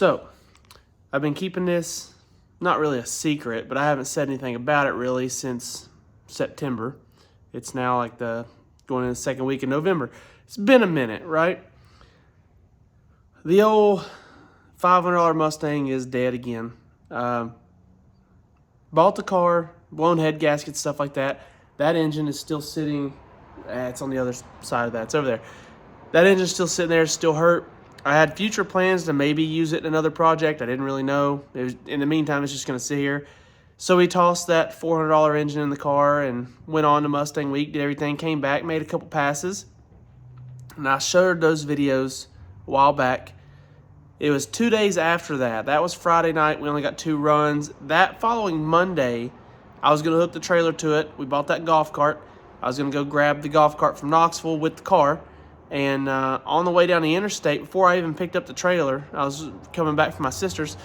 So, I've been keeping this, not really a secret, but I haven't said anything about it really since September. It's now like going in the second week of November. It's been a minute, right? The old $500 Mustang is dead again. Bought the car, blown head gaskets, stuff like that. That engine is still sitting, it's on the other side of that, it's over there. That engine's still sitting there, still hurt. I had future plans to maybe use it in another project. I didn't really know. In the meantime, it's just going to sit here. So we tossed that $400 engine in the car and went on to Mustang Week, did everything, came back, made a couple passes. And I showed those videos a while back. It was 2 days after that. That was Friday night. We only got 2 runs. That following Monday, I was going to hook the trailer to it. We bought that golf cart. I was going to go grab the golf cart from Knoxville with the car. And on the way down the interstate, before I even picked up the trailer, I was coming back from my sister's,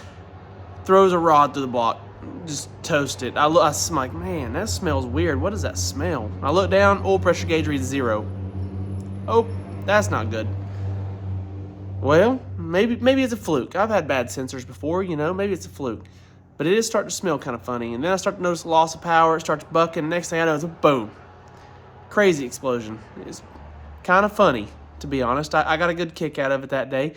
throws a rod through the block, just toasted. I'm like, man, that smells weird. What does that smell? I look down, oil pressure gauge reads 0. Oh, that's not good. Well, maybe it's a fluke. I've had bad sensors before, you know, maybe it's a fluke. But it is starting to smell kind of funny. And then I start to notice loss of power. It starts bucking. Next thing I know, it's a boom. Crazy explosion. It's kind of funny, to be honest. I got a good kick out of it that day.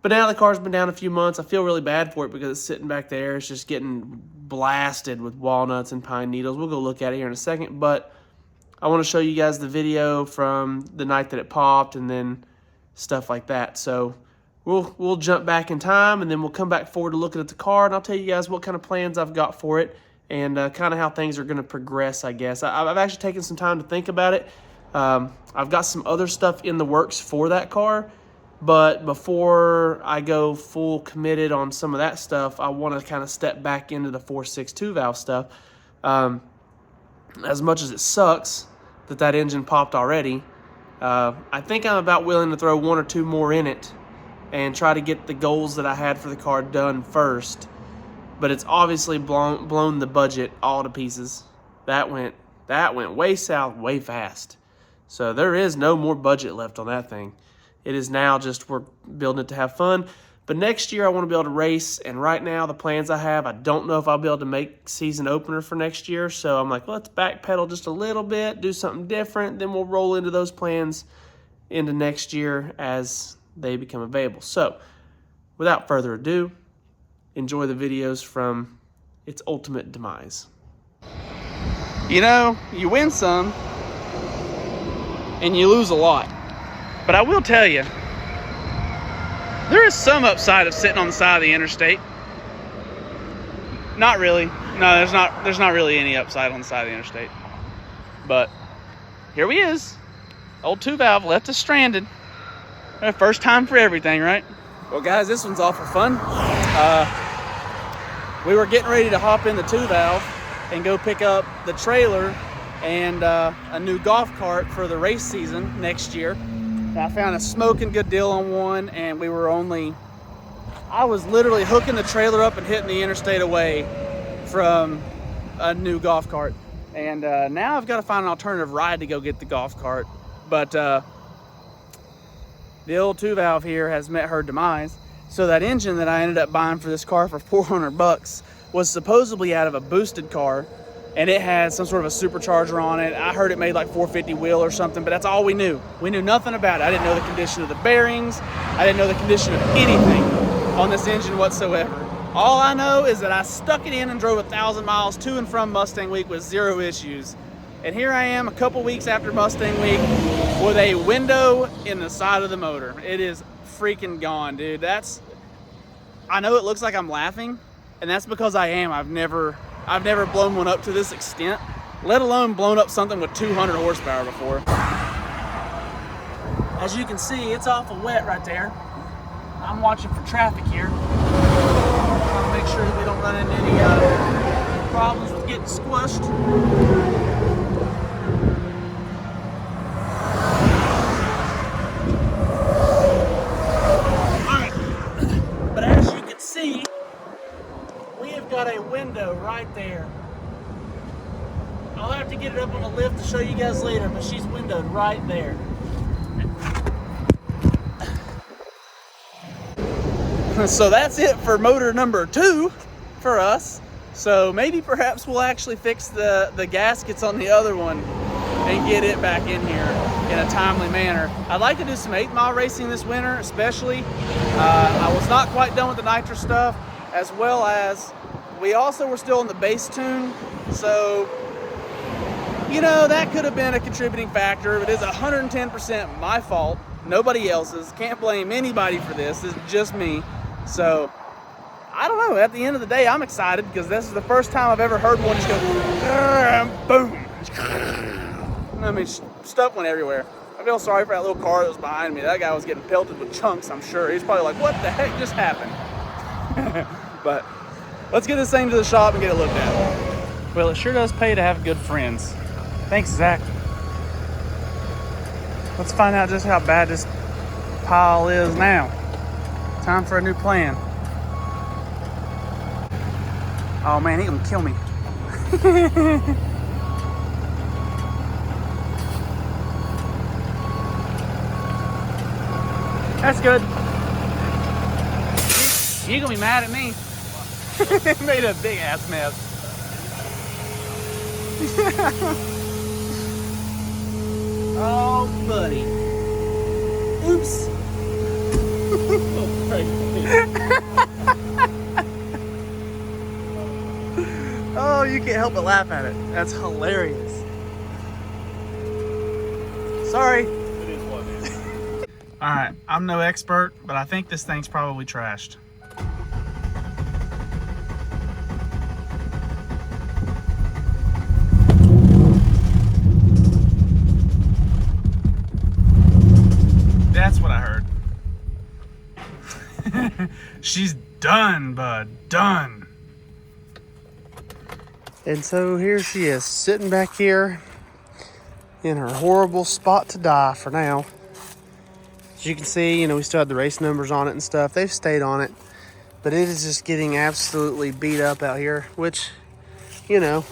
But now the car's been down a few months. I feel really bad for it because it's sitting back there. It's just getting blasted with walnuts and pine needles. We'll go look at it here in a second. But I want to show you guys the video from the night that it popped and then stuff like that. So we'll jump back in time and then we'll come back forward to looking at the car. And I'll tell you guys what kind of plans I've got for it and kind of how things are going to progress, I guess. I've actually taken some time to think about it. I've got some other stuff in the works for that car, but before I go full committed on some of that stuff, I want to kind of step back into the 4.62 valve stuff. As much as it sucks that engine popped already, I think I'm about willing to throw 1 or 2 more in it and try to get the goals that I had for the car done first. But it's obviously blown the budget all to pieces. That went way south, way fast. So there is no more budget left on that thing. It is now just we're building it to have fun. But next year I want to be able to race. And right now the plans I have, I don't know if I'll be able to make season opener for next year. So I'm like, let's backpedal just a little bit, do something different. Then we'll roll into those plans into next year as they become available. So without further ado, enjoy the videos from its ultimate demise. You know, you win some and you lose a lot. But I will tell you, there is some upside of sitting on the side of the interstate. Not really. No, there's not really any upside on the side of the interstate. But here we is. Old 2-valve left us stranded. First time for everything, right? Well, guys, this one's all for fun. We were getting ready to hop in the 2-valve and go pick up the trailer and a new golf cart for the race season next year. And I found a smoking good deal on one, and I was literally hooking the trailer up and hitting the interstate away from a new golf cart. And now I've got to find an alternative ride to go get the golf cart. But the old 2-valve here has met her demise. So that engine that I ended up buying for this car for $400 was supposedly out of a boosted car, and it had some sort of a supercharger on it. I heard it made like 450 wheel or something, but that's all we knew. We knew nothing about it. I didn't know the condition of the bearings. I didn't know the condition of anything on this engine whatsoever. All I know is that I stuck it in and drove 1,000 miles to and from Mustang Week with 0 issues. And here I am a couple weeks after Mustang Week with a window in the side of the motor. It is freaking gone, dude. I know it looks like I'm laughing, and that's because I am. I've never blown one up to this extent, let alone blown up something with 200 horsepower before. As you can see, it's awful wet right there. I'm watching for traffic here. Trying to make sure that we don't run into any problems with getting squished. Got a window right there. I'll have to get it up on the lift to show you guys later, but she's windowed right there. So that's it for motor number 2 for us. So maybe perhaps we'll actually fix the gaskets on the other one and get it back in here in a timely manner. I'd like to do some 8-mile racing this winter, especially. I was not quite done with the nitrous stuff, as well as we also were still in the base tune. So, you know, that could have been a contributing factor. It is 110% my fault, nobody else's. Can't blame anybody for this. It's just me. So, I don't know. At the end of the day, I'm excited because this is the first time I've ever heard one just go, boom. I mean, stuff went everywhere. I feel sorry for that little car that was behind me. That guy was getting pelted with chunks, I'm sure. He's probably like, what the heck just happened? But let's get this thing to the shop and get it looked at. Well, it sure does pay to have good friends. Thanks, Zach. Let's find out just how bad this pile is now. Time for a new plan. Oh man, he gonna kill me. That's good. You gonna be mad at me? Made a big ass mess. Oh, buddy. Oops. Oh, you can't help but laugh at it. That's hilarious. Sorry. It is what it is. All right, I'm no expert, but I think this thing's probably trashed. That's what I heard. She's done, bud, done. And so here she is, sitting back here in her horrible spot to die for now. As you can see, you know, we still have the race numbers on it and stuff. They've stayed on it, but it is just getting absolutely beat up out here, which, you know,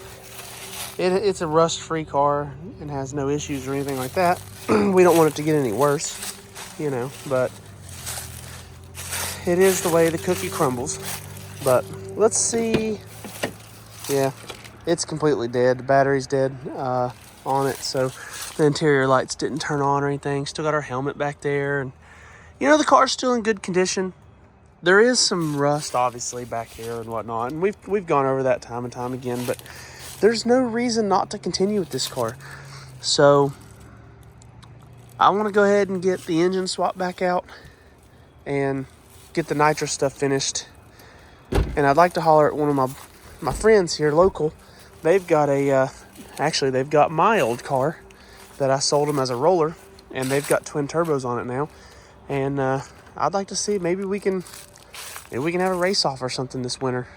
it's a rust-free car and has no issues or anything like that. We don't want it to get any worse, you know, but it is the way the cookie crumbles. But let's see. Yeah, it's completely dead. The battery's dead on it, so the interior lights didn't turn on or anything. Still got our helmet back there, and you know, the car's still in good condition. There is some rust obviously back here and whatnot, and we've gone over that time and time again, but there's no reason not to continue with this car. So I want to go ahead and get the engine swapped back out and get the nitrous stuff finished. And I'd like to holler at one of my friends here local. They've got actually they've got my old car that I sold them as a roller, and they've got twin turbos on it now. And I'd like to see maybe we can have a race off or something this winter.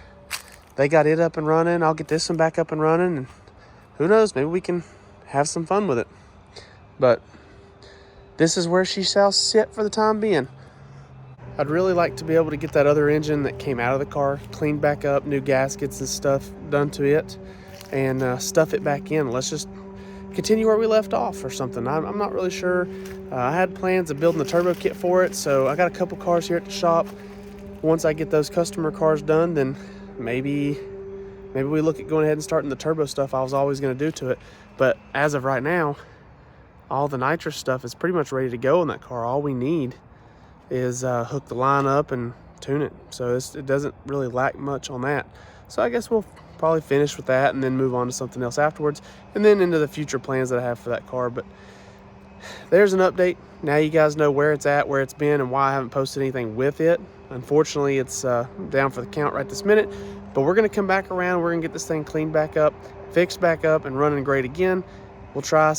They got it up and running. I'll get this one back up and running, and who knows, maybe we can have some fun with it. But this is where she shall sit for the time being. I'd really like to be able to get that other engine that came out of the car cleaned back up, new gaskets and stuff done to it, and stuff it back in. Let's just continue where we left off or something. I'm not really sure. I had plans of building the turbo kit for it, so I got a couple cars here at the shop. Once I get those customer cars done, then maybe we look at going ahead and starting the turbo stuff I was always going to do to it. But as of right now, all the nitrous stuff is pretty much ready to go in that car. All we need is hook the line up and tune it. So it doesn't really lack much on that. So I guess we'll probably finish with that and then move on to something else afterwards, and then into the future plans that I have for that car. But there's an update. Now you guys know where it's at, where it's been, and why I haven't posted anything with it. Unfortunately, it's down for the count right this minute, but we're going to come back around. We're going to get this thing cleaned back up, fixed back up, and running great again. We'll try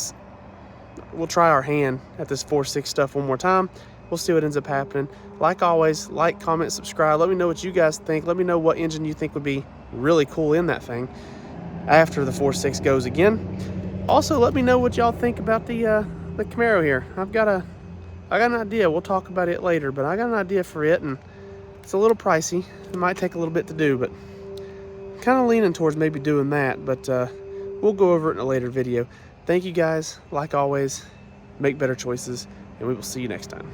our hand at this 4.6 stuff one more time. We'll see what ends up happening. Like always, like, comment, subscribe. Let me know what you guys think. Let me know what engine you think would be really cool in that thing after the 4.6 goes again. Also, let me know what y'all think about the Camaro here. I got an idea. We'll talk about it later, but I got an idea for it, and it's a little pricey. It might take a little bit to do, but I'm kind of leaning towards maybe doing that, but we'll go over it in a later video. Thank you guys. Like always, make better choices, and we will see you next time.